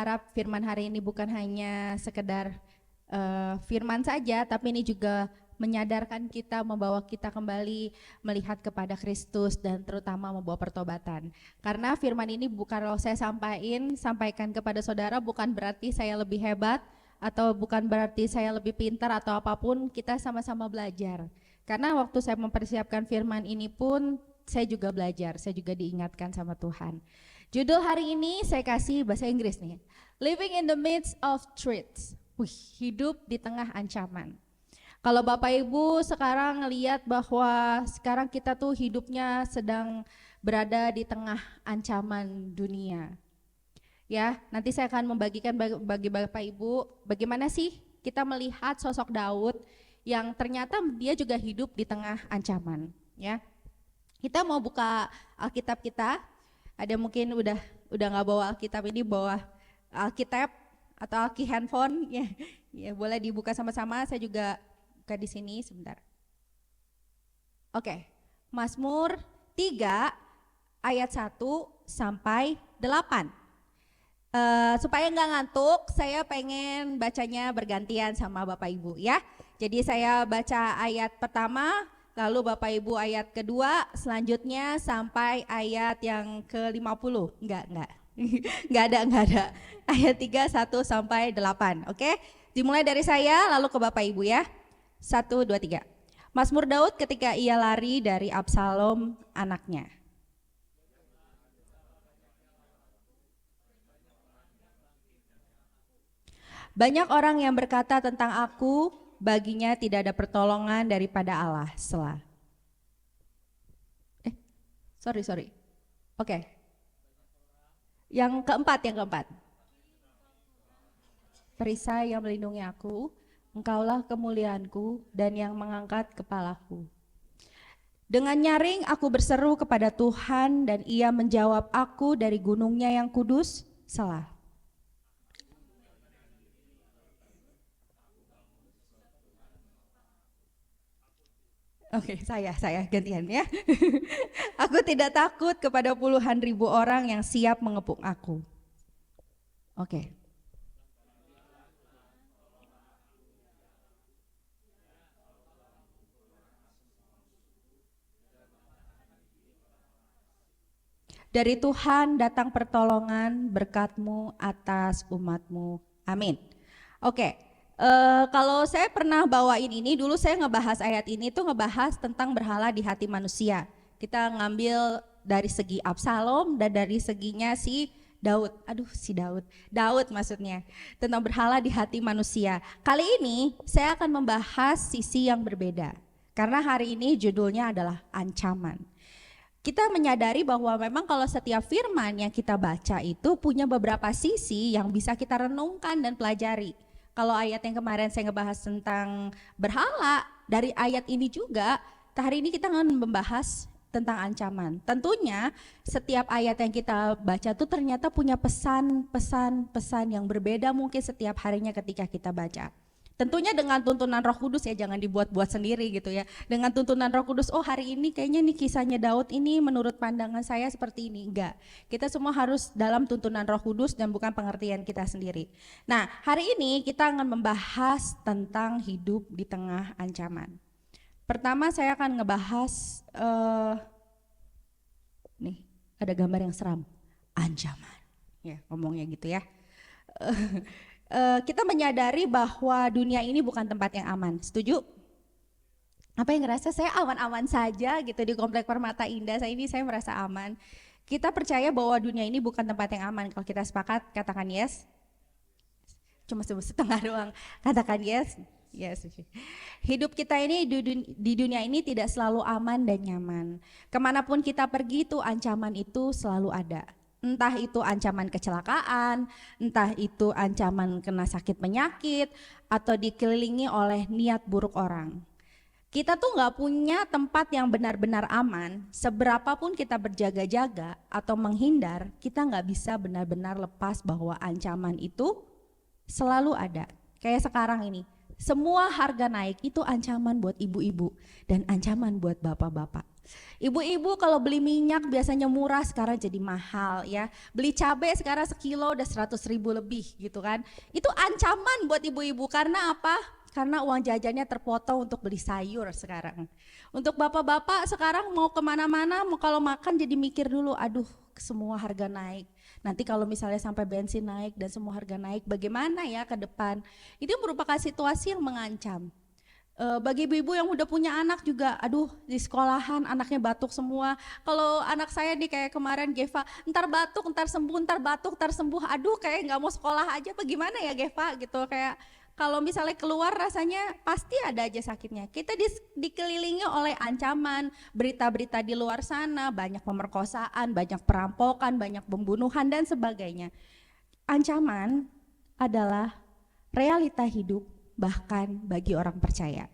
berharap firman hari ini bukan hanya sekedar firman saja, tapi ini juga menyadarkan kita, membawa kita kembali melihat kepada Kristus dan terutama membawa pertobatan. Karena firman ini bukan kalau saya sampaikan kepada saudara bukan berarti saya lebih hebat atau bukan berarti saya lebih pintar atau apapun, kita sama-sama belajar. Karena waktu saya mempersiapkan firman ini pun saya juga belajar, saya juga diingatkan sama Tuhan. Judul hari ini saya kasih bahasa Inggris nih. Living in the midst of threats. Hidup di tengah ancaman. Kalau Bapak Ibu sekarang ngelihat bahwa sekarang kita tuh hidupnya sedang berada di tengah ancaman dunia. Ya, nanti saya akan membagikan bagi Bapak Ibu bagaimana sih kita melihat sosok Daud yang ternyata dia juga hidup di tengah ancaman, ya. Kita mau buka Alkitab kita. Ada mungkin udah nggak bawa Alkitab ini, bawa Alkitab atau handphone ya, ya boleh dibuka sama-sama. Saya juga buka di sini sebentar. Oke, Mazmur 3 ayat 1 sampai 8. Supaya nggak ngantuk, saya pengen bacanya bergantian sama Bapak Ibu ya. Jadi saya baca ayat pertama, lalu Bapak Ibu ayat kedua, selanjutnya sampai ayat yang ke-50. Enggak. Enggak ada. Ayat 3, 1 sampai 8. Oke? Dimulai dari saya lalu ke Bapak Ibu ya. 1, 2, 3. Mazmur Daud ketika ia lari dari Absalom anaknya. Banyak orang yang berkata tentang aku, baginya tidak ada pertolongan daripada Allah. Selah. Sorry. Oke. Yang keempat. Perisai yang melindungi aku, engkaulah kemuliaanku dan yang mengangkat kepalaku. Dengan nyaring aku berseru kepada Tuhan dan ia menjawab aku dari gunungnya yang kudus. Selah. Oke, saya gantian ya. Aku tidak takut kepada puluhan ribu orang yang siap mengepung aku. Oke. Dari Tuhan datang pertolongan, berkat-Mu atas umat-Mu. Amin. Oke. Kalau saya pernah bawain ini, dulu saya ngebahas ayat ini tuh ngebahas tentang berhala di hati manusia. Kita ngambil dari segi Absalom dan dari seginya si Daud. Daud maksudnya. Tentang berhala di hati manusia. Kali ini saya akan membahas sisi yang berbeda. Karena hari ini judulnya adalah ancaman. Kita menyadari bahwa memang kalau setiap firman yang kita baca itu punya beberapa sisi yang bisa kita renungkan dan pelajari. Kalau ayat yang kemarin saya ngebahas tentang berhala, dari ayat ini juga, hari ini kita akan membahas tentang ancaman. Tentunya setiap ayat yang kita baca tuh ternyata punya pesan yang berbeda mungkin setiap harinya ketika kita baca. Tentunya dengan tuntunan Roh Kudus ya, jangan dibuat-buat sendiri gitu ya. Dengan tuntunan Roh Kudus, oh hari ini kayaknya nih kisahnya Daud ini menurut pandangan saya seperti ini. Enggak, kita semua harus dalam tuntunan Roh Kudus dan bukan pengertian kita sendiri. Nah hari ini kita akan membahas tentang hidup di tengah ancaman. Pertama saya akan ngebahas, nih ada gambar yang seram, ancaman. Ya ngomongnya gitu ya. Kita menyadari bahwa dunia ini bukan tempat yang aman, setuju? Apa yang ngerasa saya aman-aman saja gitu di Komplek Permata Indah, saya merasa aman. Kita percaya bahwa dunia ini bukan tempat yang aman. Kalau kita sepakat, katakan yes. Cuma setengah doang, katakan yes. Yes. Hidup kita ini di dunia ini tidak selalu aman dan nyaman. Kemanapun kita pergi tuh ancaman itu selalu ada. Entah itu ancaman kecelakaan, entah itu ancaman kena sakit penyakit, atau dikelilingi oleh niat buruk orang. Kita tuh gak punya tempat yang benar-benar aman, seberapapun kita berjaga-jaga atau menghindar, kita gak bisa benar-benar lepas bahwa ancaman itu selalu ada. Kayak sekarang ini, Semua harga naik itu ancaman buat ibu-ibu dan ancaman buat bapak-bapak. Ibu-ibu kalau beli minyak biasanya murah, sekarang jadi mahal ya. Beli cabai sekarang sekilo udah 100.000 lebih gitu kan. Itu ancaman buat ibu-ibu karena apa? Karena uang jajannya terpotong untuk beli sayur sekarang. Untuk bapak-bapak sekarang mau kemana-mana, mau kalau makan jadi mikir dulu, aduh semua harga naik. Nanti kalau misalnya sampai bensin naik dan semua harga naik, bagaimana ya ke depan? Itu merupakan situasi yang mengancam. Bagi ibu-ibu yang udah punya anak juga, aduh di sekolahan anaknya batuk semua. Kalau anak saya nih kayak kemarin Geva, ntar batuk, ntar sembuh, ntar batuk, ntar sembuh. Aduh kayak nggak mau sekolah aja, bagaimana ya Geva gitu. Kayak kalau misalnya keluar rasanya pasti ada aja sakitnya. Kita dikelilingi oleh ancaman, berita-berita di luar sana, banyak pemerkosaan, banyak perampokan, banyak pembunuhan dan sebagainya. Ancaman adalah realita hidup bahkan bagi orang percaya.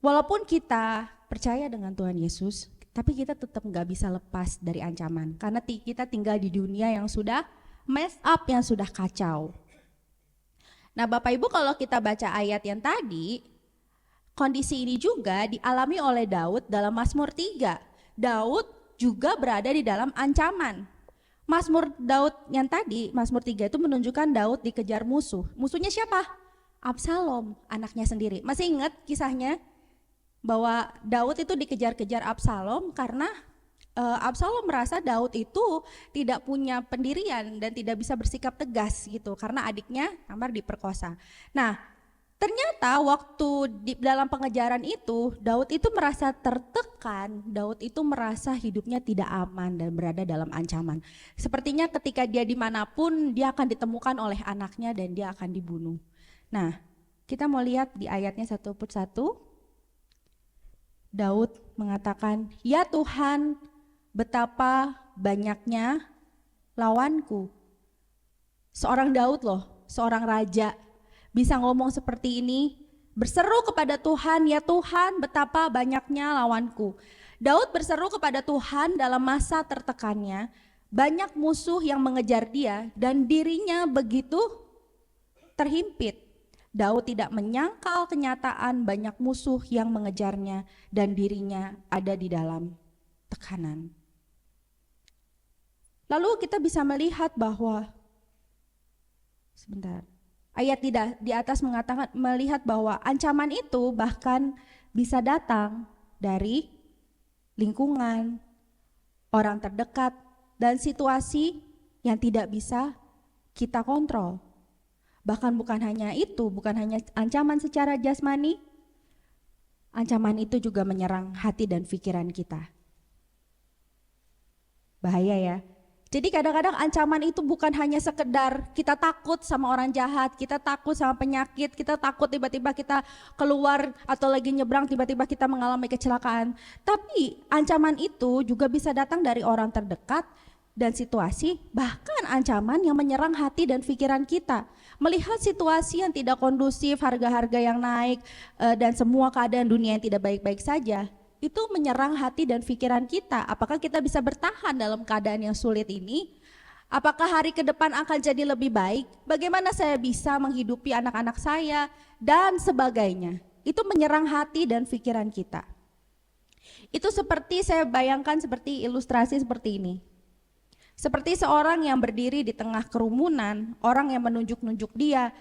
Walaupun kita percaya dengan Tuhan Yesus, tapi kita tetap nggak bisa lepas dari ancaman. Karena kita tinggal di dunia yang sudah mess up, yang sudah kacau. Nah Bapak Ibu kalau kita baca ayat yang tadi, kondisi ini juga dialami oleh Daud dalam Mazmur 3. Daud juga berada di dalam ancaman. Mazmur Daud yang tadi, Mazmur 3 itu menunjukkan Daud dikejar musuh. Musuhnya siapa? Absalom, anaknya sendiri. Masih ingat kisahnya bahwa Daud itu dikejar-kejar Absalom karena Absalom merasa Daud itu tidak punya pendirian dan tidak bisa bersikap tegas gitu karena adiknya Tamar diperkosa. Nah, ternyata waktu dalam pengejaran itu Daud itu merasa tertekan, Daud itu merasa hidupnya tidak aman dan berada dalam ancaman. Sepertinya ketika dia dimanapun dia akan ditemukan oleh anaknya dan dia akan dibunuh. Nah, kita mau lihat di ayatnya satu persatu. Daud mengatakan, "Ya Tuhan, betapa banyaknya lawanku." Seorang Daud loh, seorang raja bisa ngomong seperti ini, berseru kepada Tuhan, "Ya Tuhan, betapa banyaknya lawanku." Daud berseru kepada Tuhan dalam masa tertekannya, banyak musuh yang mengejar dia dan dirinya begitu terhimpit. Daud tidak menyangkal kenyataan banyak musuh yang mengejarnya dan dirinya ada di dalam tekanan. Lalu kita bisa melihat bahwa ayat di atas mengatakan melihat bahwa ancaman itu bahkan bisa datang dari lingkungan, orang terdekat dan situasi yang tidak bisa kita kontrol. Bahkan bukan hanya itu, bukan hanya ancaman secara jasmani, ancaman itu juga menyerang hati dan pikiran kita. Bahaya ya. Jadi kadang-kadang ancaman itu bukan hanya sekedar kita takut sama orang jahat, kita takut sama penyakit, kita takut tiba-tiba kita keluar atau lagi nyebrang tiba-tiba kita mengalami kecelakaan. Tapi ancaman itu juga bisa datang dari orang terdekat dan situasi, bahkan ancaman yang menyerang hati dan pikiran kita. Melihat situasi yang tidak kondusif, harga-harga yang naik, dan semua keadaan dunia yang tidak baik-baik saja, itu menyerang hati dan pikiran kita. Apakah kita bisa bertahan dalam keadaan yang sulit ini? Apakah hari ke depan akan jadi lebih baik? Bagaimana saya bisa menghidupi anak-anak saya? Dan sebagainya. Itu menyerang hati dan pikiran kita. Itu seperti saya bayangkan seperti ilustrasi seperti ini. Seperti seorang yang berdiri di tengah kerumunan, orang yang menunjuk-nunjuk dia.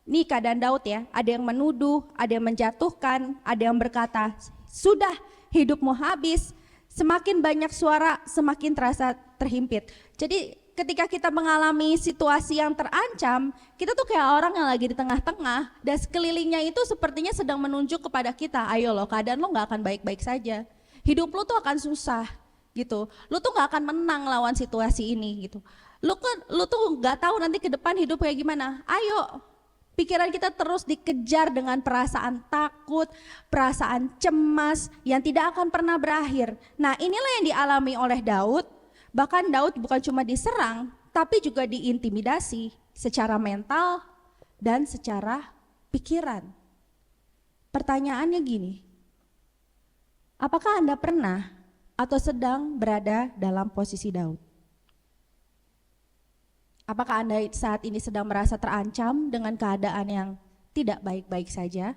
Ini keadaan Daud ya, ada yang menuduh, ada yang menjatuhkan, ada yang berkata, "Sudah, hidupmu habis." Semakin banyak suara, semakin terasa terhimpit. Jadi ketika kita mengalami situasi yang terancam, kita tuh kayak orang yang lagi di tengah-tengah dan sekelilingnya itu sepertinya sedang menunjuk kepada kita, "Ayo loh, keadaan lo gak akan baik-baik saja. Hidup lo tuh akan susah." Gitu, lu tuh nggak akan menang lawan situasi ini gitu. Lu tuh nggak tahu nanti ke depan hidup kayak gimana. Ayo, pikiran kita terus dikejar dengan perasaan takut, perasaan cemas yang tidak akan pernah berakhir. Nah, inilah yang dialami oleh Daud. Bahkan Daud bukan cuma diserang, tapi juga diintimidasi secara mental dan secara pikiran. Pertanyaannya gini, apakah Anda pernah atau sedang berada dalam posisi Daud? Apakah Anda saat ini sedang merasa terancam dengan keadaan yang tidak baik-baik saja?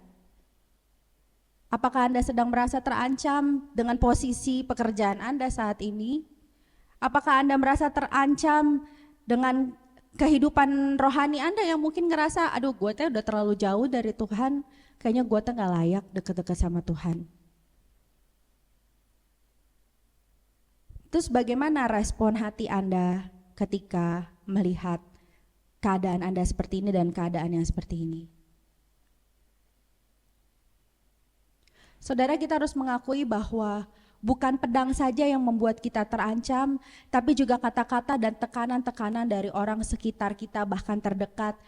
Apakah Anda sedang merasa terancam dengan posisi pekerjaan Anda saat ini? Apakah Anda merasa terancam dengan kehidupan rohani Anda yang mungkin ngerasa, aduh gue tuh udah terlalu jauh dari Tuhan, kayaknya gue tuh gak layak deket-deket sama Tuhan. Terus bagaimana respon hati Anda ketika melihat keadaan Anda seperti ini dan keadaan yang seperti ini? Saudara, kita harus mengakui bahwa bukan pedang saja yang membuat kita terancam, tapi juga kata-kata dan tekanan-tekanan dari orang sekitar kita, bahkan terdekat,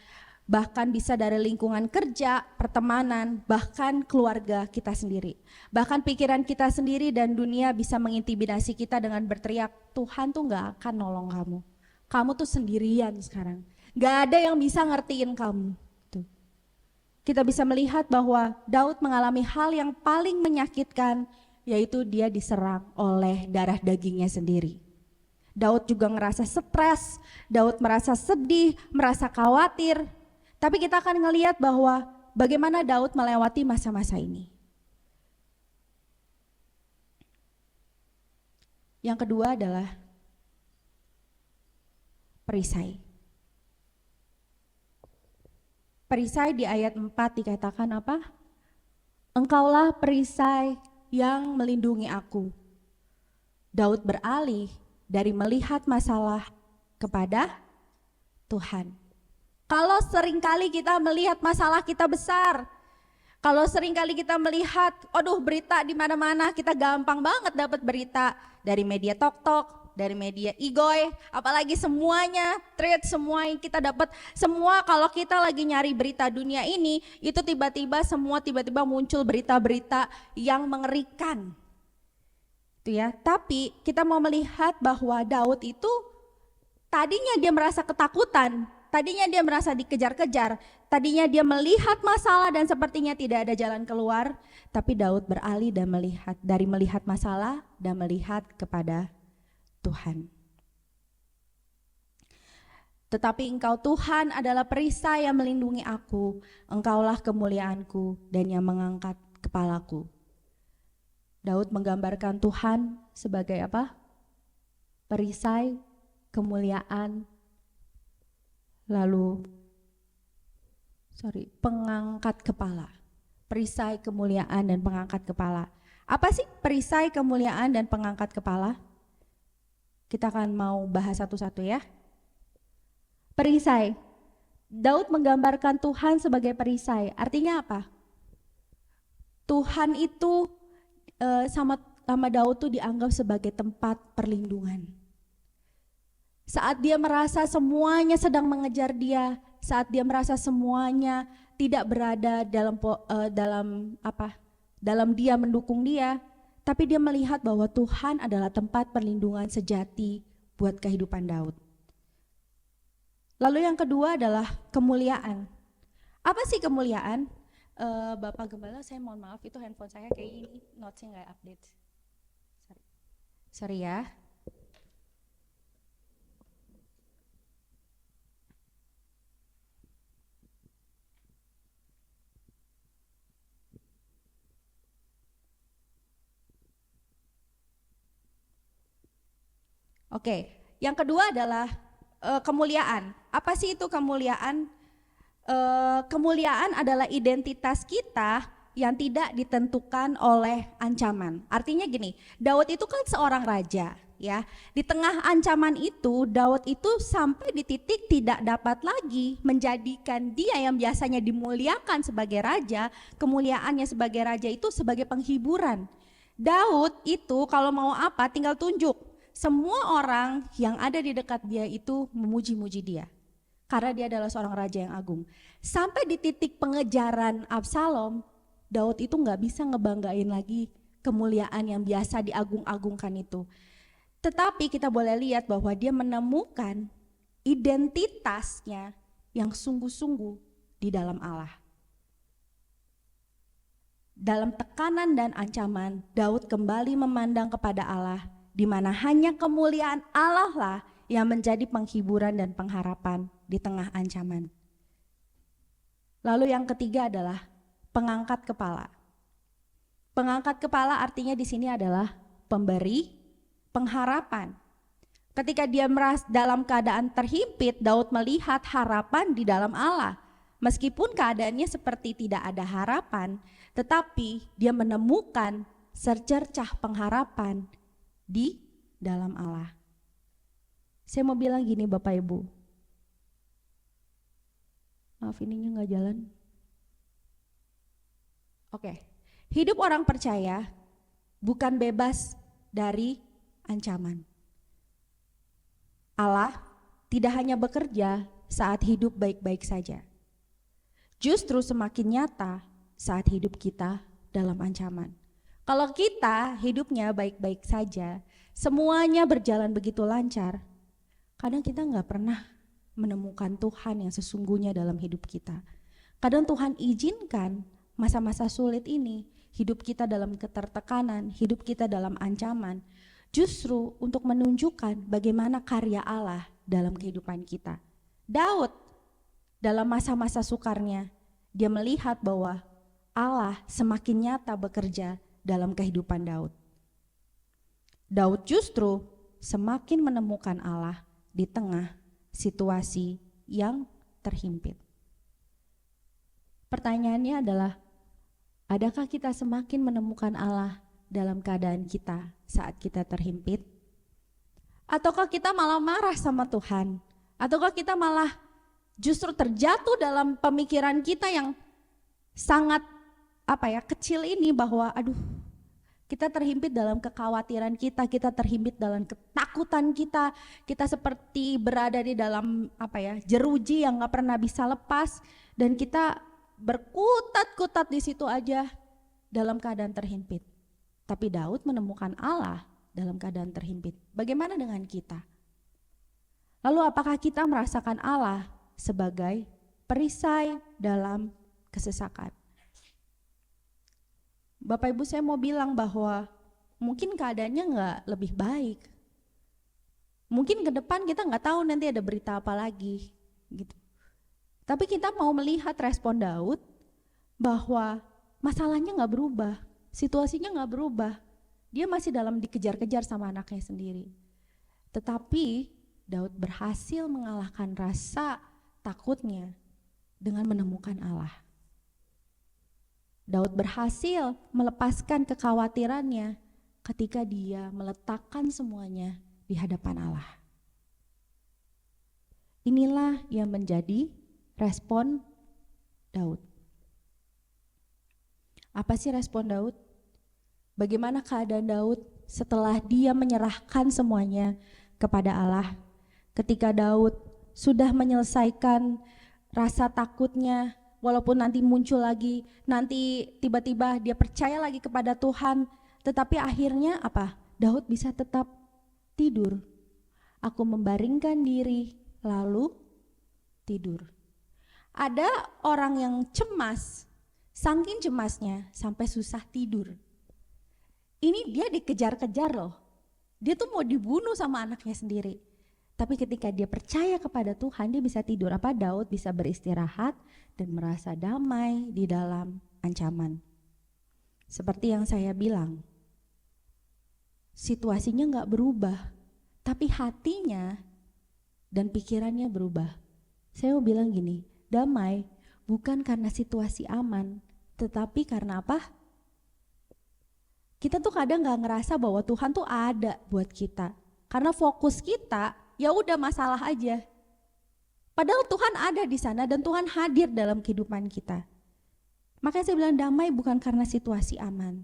bahkan bisa dari lingkungan kerja, pertemanan, bahkan keluarga kita sendiri. Bahkan pikiran kita sendiri dan dunia bisa mengintimidasi kita dengan berteriak, Tuhan tuh gak akan nolong kamu. Kamu tuh sendirian sekarang. Gak ada yang bisa ngertiin kamu. Kita bisa melihat bahwa Daud mengalami hal yang paling menyakitkan, yaitu dia diserang oleh darah dagingnya sendiri. Daud juga ngerasa stres, Daud merasa sedih, merasa khawatir. Tapi kita akan ngelihat bahwa bagaimana Daud melewati masa-masa ini. Yang kedua adalah perisai. Perisai di ayat 4 dikatakan apa? Engkaulah perisai yang melindungi aku. Daud beralih dari melihat masalah kepada Tuhan. Kalau seringkali kita melihat masalah kita besar, kalau seringkali kita melihat, aduh berita di mana-mana, kita gampang banget dapat berita dari media tok-tok, dari media igoy, apalagi semuanya, thread semua yang kita dapat, semua kalau kita lagi nyari berita dunia ini, itu tiba-tiba muncul berita-berita yang mengerikan. Itu ya. Tapi kita mau melihat bahwa Daud itu tadinya dia merasa ketakutan, tadinya dia merasa dikejar-kejar, tadinya dia melihat masalah dan sepertinya tidak ada jalan keluar, tapi Daud beralih dan melihat masalah dan melihat kepada Tuhan. Tetapi Engkau Tuhan adalah perisai yang melindungi aku, Engkaulah kemuliaanku dan yang mengangkat kepalaku. Daud menggambarkan Tuhan sebagai apa? Perisai, kemuliaan, pengangkat kepala. Perisai, kemuliaan dan pengangkat kepala. Apa sih perisai, kemuliaan dan pengangkat kepala? Kita akan mau bahas satu-satu ya. Perisai. Daud menggambarkan Tuhan sebagai perisai. Artinya apa? Tuhan itu sama Daud tuh dianggap sebagai tempat perlindungan. Saat dia merasa semuanya sedang mengejar dia, saat dia merasa semuanya tidak berada dalam dia mendukung dia, tapi dia melihat bahwa Tuhan adalah tempat perlindungan sejati buat kehidupan Daud. Lalu yang kedua adalah kemuliaan. Apa sih kemuliaan? Bapak Gembala, saya mohon maaf, itu handphone saya kayak ini, notes-nya nggak update. Sorry ya. Oke, yang kedua adalah kemuliaan. Apa sih itu kemuliaan? Kemuliaan adalah identitas kita yang tidak ditentukan oleh ancaman. Artinya gini, Daud itu kan seorang raja, ya. Di tengah ancaman itu, Daud itu sampai di titik tidak dapat lagi menjadikan dia yang biasanya dimuliakan sebagai raja, kemuliaannya sebagai raja itu sebagai penghiburan. Daud itu kalau mau apa tinggal tunjuk. Semua orang yang ada di dekat dia itu memuji-muji dia. Karena dia adalah seorang raja yang agung. Sampai di titik pengejaran Absalom, Daud itu gak bisa ngebanggain lagi kemuliaan yang biasa diagung-agungkan itu. Tetapi kita boleh lihat bahwa dia menemukan identitasnya yang sungguh-sungguh di dalam Allah. Dalam tekanan dan ancaman, Daud kembali memandang kepada Allah, di mana hanya kemuliaan Allah lah yang menjadi penghiburan dan pengharapan di tengah ancaman. Lalu yang ketiga adalah pengangkat kepala. Pengangkat kepala artinya di sini adalah pemberi pengharapan. Ketika dia dalam keadaan terhimpit, Daud melihat harapan di dalam Allah. Meskipun keadaannya seperti tidak ada harapan, tetapi dia menemukan secercah pengharapan di dalam Allah. Saya mau bilang gini Bapak Ibu. Maaf ininya nggak jalan. Oke. Hidup orang percaya bukan bebas dari ancaman. Allah tidak hanya bekerja saat hidup baik-baik saja. Justru semakin nyata saat hidup kita dalam ancaman. Kalau kita hidupnya baik-baik saja, semuanya berjalan begitu lancar, kadang kita nggak pernah menemukan Tuhan yang sesungguhnya dalam hidup kita. Kadang Tuhan izinkan masa-masa sulit ini, hidup kita dalam ketertekanan, hidup kita dalam ancaman, justru untuk menunjukkan bagaimana karya Allah dalam kehidupan kita. Daud dalam masa-masa sukarnya, dia melihat bahwa Allah semakin nyata bekerja dalam kehidupan Daud. Daud justru semakin menemukan Allah di tengah situasi yang terhimpit. Pertanyaannya adalah, adakah kita semakin menemukan Allah dalam keadaan kita saat kita terhimpit? Ataukah kita malah marah sama Tuhan? Ataukah kita malah justru terjatuh dalam pemikiran kita yang sangat kecil ini, bahwa kita terhimpit dalam kekhawatiran kita terhimpit dalam ketakutan kita seperti berada di dalam jeruji yang gak pernah bisa lepas, dan kita berkutat-kutat di situ aja dalam keadaan terhimpit. Tapi Daud menemukan Allah dalam keadaan terhimpit. Bagaimana dengan kita? Lalu apakah kita merasakan Allah sebagai perisai dalam kesesakan? Bapak Ibu, saya mau bilang bahwa mungkin keadaannya nggak lebih baik. Mungkin ke depan kita nggak tahu nanti ada berita apa lagi gitu. Tapi kita mau melihat respon Daud bahwa masalahnya nggak berubah, situasinya nggak berubah. Dia masih dalam dikejar-kejar sama anaknya sendiri. Tetapi Daud berhasil mengalahkan rasa takutnya dengan menemukan Allah. Daud berhasil melepaskan kekhawatirannya ketika dia meletakkan semuanya di hadapan Allah. Inilah yang menjadi respon Daud. Apa sih respon Daud? Bagaimana keadaan Daud setelah dia menyerahkan semuanya kepada Allah? Ketika Daud sudah menyelesaikan rasa takutnya, walaupun nanti muncul lagi, nanti tiba-tiba dia percaya lagi kepada Tuhan, tetapi akhirnya Daud bisa tetap tidur. Aku membaringkan diri lalu tidur. Ada orang yang cemas, saking cemasnya sampai susah tidur. Ini dia dikejar-kejar loh. Dia tuh mau dibunuh sama anaknya sendiri. Tapi ketika dia percaya kepada Tuhan, dia bisa tidur. Daud bisa beristirahat dan merasa damai di dalam ancaman. Seperti yang saya bilang, situasinya gak berubah, tapi hatinya dan pikirannya berubah. Saya mau bilang gini, damai bukan karena situasi aman, tetapi karena kita tuh kadang gak ngerasa bahwa Tuhan tuh ada buat kita. Karena fokus kita ya udah masalah aja. Padahal Tuhan ada di sana dan Tuhan hadir dalam kehidupan kita. Makanya saya bilang damai bukan karena situasi aman,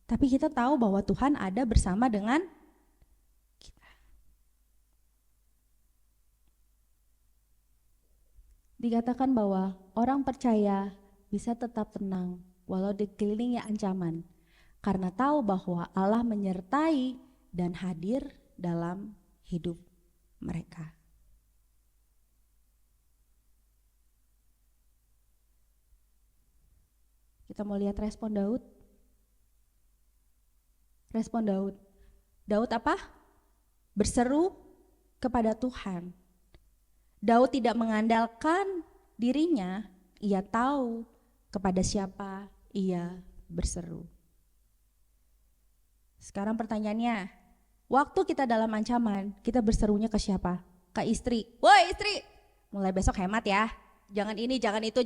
tapi kita tahu bahwa Tuhan ada bersama dengan kita. Dikatakan bahwa orang percaya bisa tetap tenang walau dikelilingi ancaman, karena tahu bahwa Allah menyertai dan hadir dalam hidup mereka. Kita mau lihat respon Daud. Respon Daud. Daud berseru kepada Tuhan. Daud tidak mengandalkan dirinya, ia tahu kepada siapa ia berseru. Sekarang pertanyaannya, waktu kita dalam ancaman, kita berserunya ke siapa? Ke istri. Woi istri, mulai besok hemat ya. Jangan ini, jangan itu,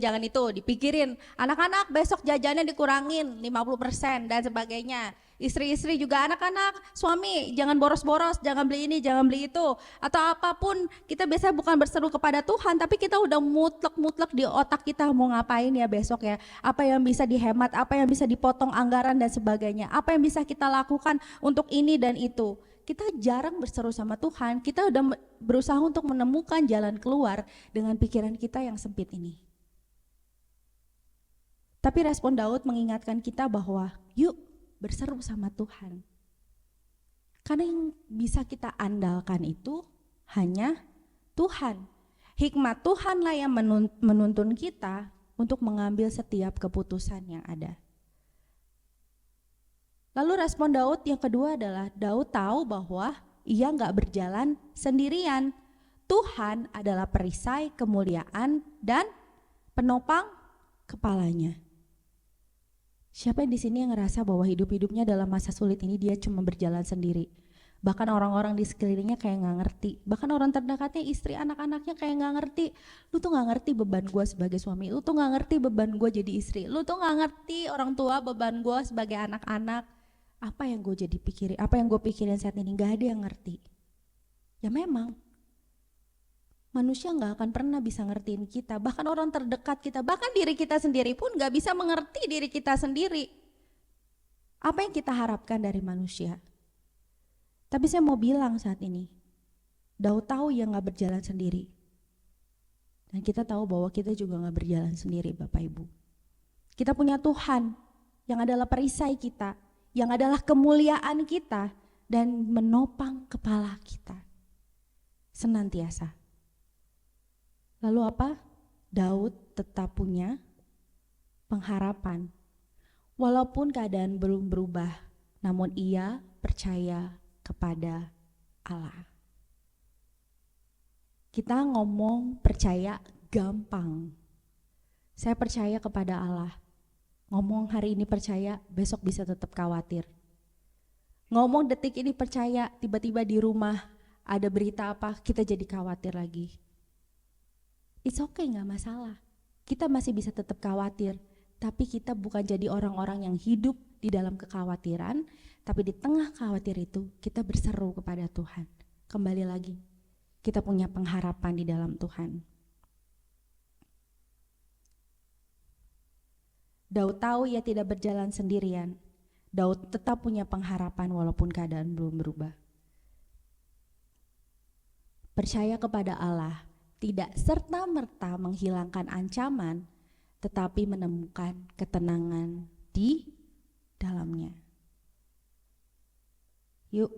dipikirin. Anak-anak besok jajannya dikurangin 50% dan sebagainya. Istri-istri juga anak-anak, suami jangan boros-boros, jangan beli ini, jangan beli itu. Atau apapun, kita biasanya bukan berseru kepada Tuhan, tapi kita udah mutlak-mutlak di otak kita mau ngapain ya besok ya. Apa yang bisa dihemat, apa yang bisa dipotong anggaran dan sebagainya. Apa yang bisa kita lakukan untuk ini dan itu. Kita jarang berseru sama Tuhan, kita udah berusaha untuk menemukan jalan keluar dengan pikiran kita yang sempit ini. Tapi respon Daud mengingatkan kita bahwa yuk berseru sama Tuhan. Karena yang bisa kita andalkan itu hanya Tuhan. Hikmat Tuhanlah yang menuntun kita untuk mengambil setiap keputusan yang ada. Lalu respon Daud yang kedua adalah Daud tahu bahwa ia gak berjalan sendirian. Tuhan adalah perisai kemuliaan dan penopang kepalanya. Siapa yang di sini yang ngerasa bahwa hidup-hidupnya dalam masa sulit ini dia cuma berjalan sendiri? Bahkan orang-orang di sekelilingnya kayak gak ngerti. Bahkan orang terdekatnya, istri, anak-anaknya kayak gak ngerti. Lu tuh gak ngerti beban gue sebagai suami. Lu tuh gak ngerti beban gue jadi istri. Lu tuh gak ngerti orang tua beban gue sebagai anak-anak. Apa yang gue jadi pikirin, apa yang gue pikirin saat ini, gak ada yang ngerti. Ya memang, manusia gak akan pernah bisa ngertiin kita, bahkan orang terdekat kita, bahkan diri kita sendiri pun gak bisa mengerti diri kita sendiri. Apa yang kita harapkan dari manusia? Tapi saya mau bilang saat ini, Daud tahu ia gak berjalan sendiri. Dan kita tahu bahwa kita juga gak berjalan sendiri Bapak Ibu. Kita punya Tuhan yang adalah perisai kita, yang adalah kemuliaan kita dan menopang kepala kita senantiasa. Lalu apa? Daud tetap punya pengharapan. Walaupun keadaan belum berubah, namun ia percaya kepada Allah. Kita ngomong percaya gampang. Saya percaya kepada Allah. Ngomong hari ini percaya, besok bisa tetap khawatir. Ngomong detik ini percaya, tiba-tiba di rumah ada berita apa, kita jadi khawatir lagi. It's okay, gak masalah. Kita masih bisa tetap khawatir, tapi kita bukan jadi orang-orang yang hidup di dalam kekhawatiran, tapi di tengah khawatir itu kita berseru kepada Tuhan. Kembali lagi, kita punya pengharapan di dalam Tuhan. Daud tahu ia tidak berjalan sendirian. Daud tetap punya pengharapan walaupun keadaan belum berubah. Percaya kepada Allah tidak serta-merta menghilangkan ancaman, tetapi menemukan ketenangan di dalamnya. Yuk,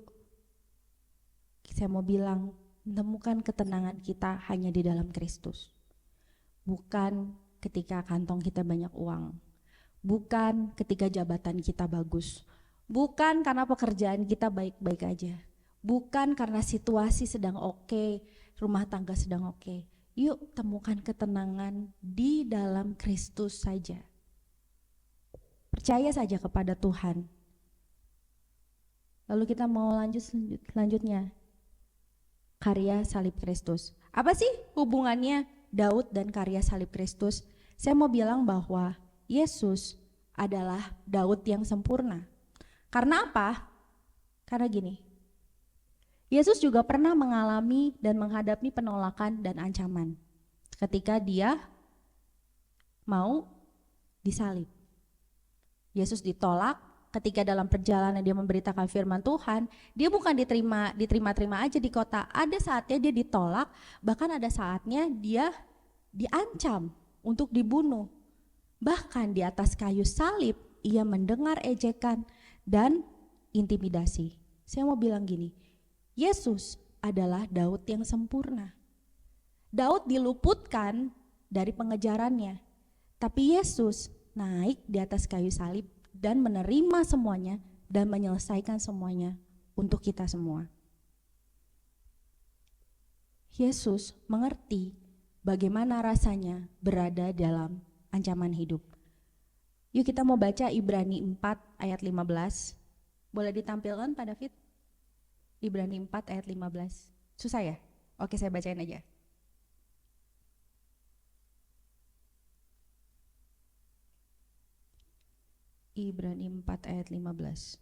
saya mau bilang, menemukan ketenangan kita hanya di dalam Kristus. Bukan ketika kantong kita banyak uang. Bukan ketika jabatan kita bagus, bukan karena pekerjaan kita baik-baik aja, bukan karena situasi sedang oke, rumah tangga sedang oke. Yuk temukan ketenangan di dalam Kristus saja. Percaya saja kepada Tuhan. Lalu kita mau lanjutnya, karya salib Kristus. Apa sih hubungannya Daud dan karya salib Kristus? Saya mau bilang bahwa Yesus adalah Daud yang sempurna. Karena apa? Karena gini, Yesus juga pernah mengalami dan menghadapi penolakan dan ancaman ketika dia mau disalib. Yesus ditolak ketika dalam perjalanan dia memberitakan firman Tuhan, dia bukan diterima aja di kota. Ada saatnya dia ditolak, bahkan ada saatnya dia diancam untuk dibunuh. Bahkan di atas kayu salib ia mendengar ejekan dan intimidasi. Saya mau bilang gini, Yesus adalah Daud yang sempurna. Daud diluputkan dari pengejarannya, tapi Yesus naik di atas kayu salib dan menerima semuanya dan menyelesaikan semuanya untuk kita semua. Yesus mengerti bagaimana rasanya berada dalam ancaman hidup. Yuk kita mau baca Ibrani 4 ayat 15. Boleh ditampilkan Pak David? Ibrani 4 ayat 15. Susah ya? Oke, saya bacain aja. Ibrani 4 ayat 15.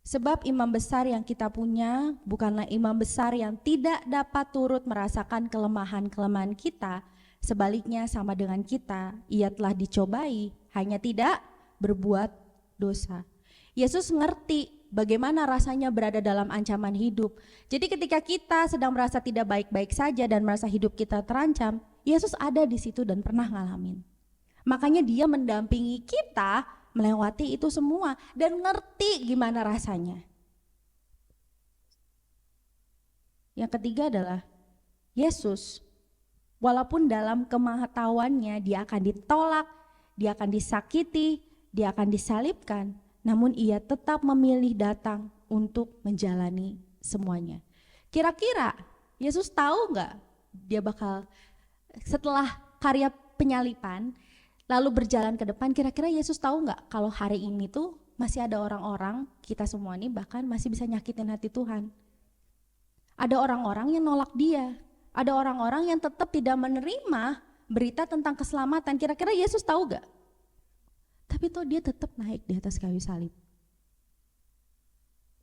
Sebab imam besar yang kita punya bukanlah imam besar yang tidak dapat turut merasakan kelemahan-kelemahan kita. Sebaliknya sama dengan kita, ia telah dicobai, hanya tidak berbuat dosa. Yesus ngerti bagaimana rasanya berada dalam ancaman hidup. Jadi ketika kita sedang merasa tidak baik-baik saja dan merasa hidup kita terancam, Yesus ada di situ dan pernah ngalamin. Makanya dia mendampingi kita melewati itu semua dan ngerti gimana rasanya. Yang ketiga adalah Yesus, walaupun dalam kemahatauannya dia akan ditolak, dia akan disakiti, dia akan disalibkan, namun ia tetap memilih datang untuk menjalani semuanya. Kira-kira Yesus tahu nggak dia bakal setelah karya penyaliban lalu berjalan ke depan, kira-kira Yesus tahu nggak kalau hari ini tuh masih ada orang-orang, kita semua ini bahkan masih bisa nyakitin hati Tuhan. Ada orang-orang yang nolak dia, ada orang-orang yang tetap tidak menerima berita tentang keselamatan. Kira-kira Yesus tahu nggak? Tapi tuh dia tetap naik di atas kayu salib.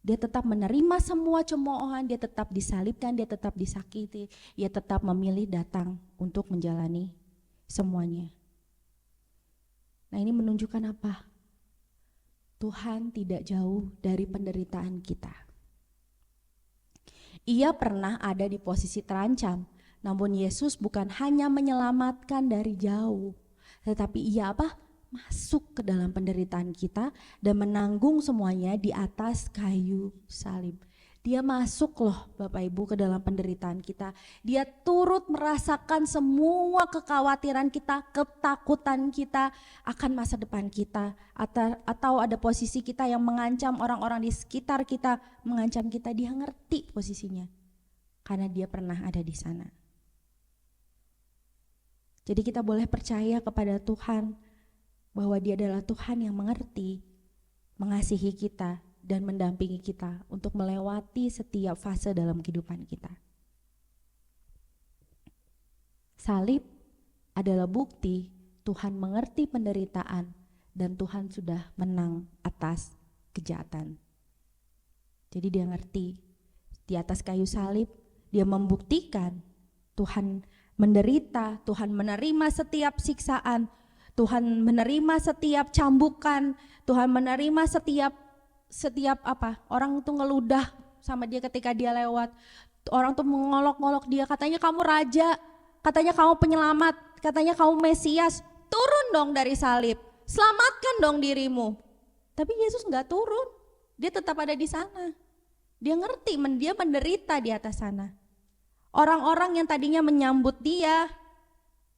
Dia tetap menerima semua cemoohan, dia tetap disalibkan, dia tetap disakiti, dia tetap memilih datang untuk menjalani semuanya. Nah, ini menunjukkan apa? Tuhan tidak jauh dari penderitaan kita. Ia pernah ada di posisi terancam, namun Yesus bukan hanya menyelamatkan dari jauh, tetapi ia apa? Masuk ke dalam penderitaan kita dan menanggung semuanya di atas kayu salib. Dia masuk loh Bapak Ibu ke dalam penderitaan kita. Dia turut merasakan semua kekhawatiran kita, ketakutan kita akan masa depan kita. Atau ada posisi kita yang mengancam orang-orang di sekitar kita, mengancam kita, dia ngerti posisinya. Karena dia pernah ada di sana. Jadi kita boleh percaya kepada Tuhan bahwa dia adalah Tuhan yang mengerti, mengasihi kita, dan mendampingi kita untuk melewati setiap fase dalam kehidupan kita. Salib adalah bukti Tuhan mengerti penderitaan dan Tuhan sudah menang atas kejahatan. Jadi dia ngerti di atas kayu salib, dia membuktikan Tuhan menderita, Tuhan menerima setiap siksaan, Tuhan menerima setiap cambukan, Tuhan menerima setiap orang tuh ngeludah sama dia ketika dia lewat, orang tuh mengolok-olok dia, katanya kamu raja, katanya kamu penyelamat, katanya kamu Mesias, turun dong dari salib, selamatkan dong dirimu. Tapi Yesus nggak turun, dia tetap ada di sana. Dia ngerti, dia menderita di atas sana. Orang-orang yang tadinya menyambut dia,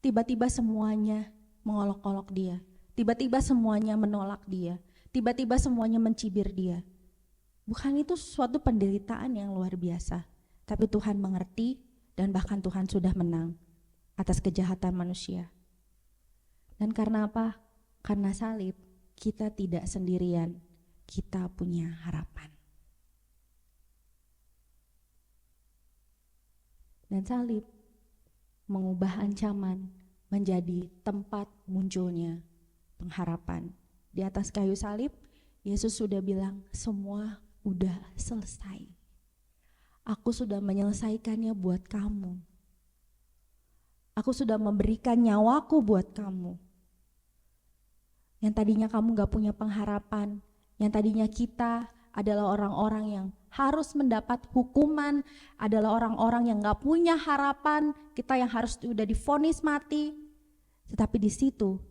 tiba-tiba semuanya mengolok-olok dia, tiba-tiba semuanya menolak dia. Tiba-tiba semuanya mencibir dia. Bukan itu suatu penderitaan yang luar biasa, tapi Tuhan mengerti dan bahkan Tuhan sudah menang atas kejahatan manusia. Dan karena apa? Karena salib, kita tidak sendirian, kita punya harapan. Dan salib mengubah ancaman menjadi tempat munculnya pengharapan. Di atas kayu salib, Yesus sudah bilang, semua udah selesai. Aku sudah menyelesaikannya buat kamu. Aku sudah memberikan nyawaku buat kamu. Yang tadinya kamu gak punya pengharapan, yang tadinya kita adalah orang-orang yang harus mendapat hukuman, adalah orang-orang yang gak punya harapan, kita yang harus udah divonis mati. Tetapi di situ,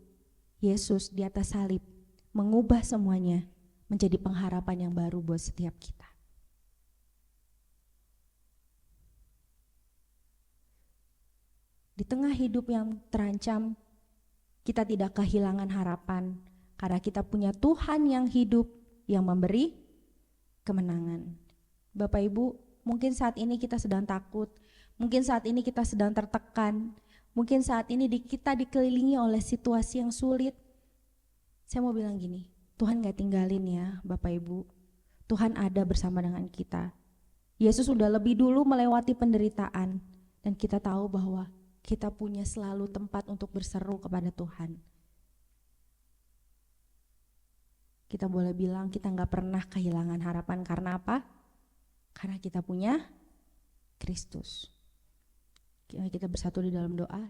Yesus di atas salib mengubah semuanya menjadi pengharapan yang baru buat setiap kita. Di tengah hidup yang terancam, kita tidak kehilangan harapan karena kita punya Tuhan yang hidup, yang memberi kemenangan. Bapak Ibu, mungkin saat ini kita sedang takut, Mungkin saat ini kita sedang tertekan, mungkin saat ini kita dikelilingi oleh situasi yang sulit. Saya mau bilang gini, Tuhan gak tinggalin ya Bapak Ibu. Tuhan ada bersama dengan kita. Yesus sudah lebih dulu melewati penderitaan, dan kita tahu bahwa kita punya selalu tempat untuk berseru kepada Tuhan. Kita boleh bilang kita gak pernah kehilangan harapan. Karena apa? Karena kita punya Kristus. Kita bersatu di dalam doa.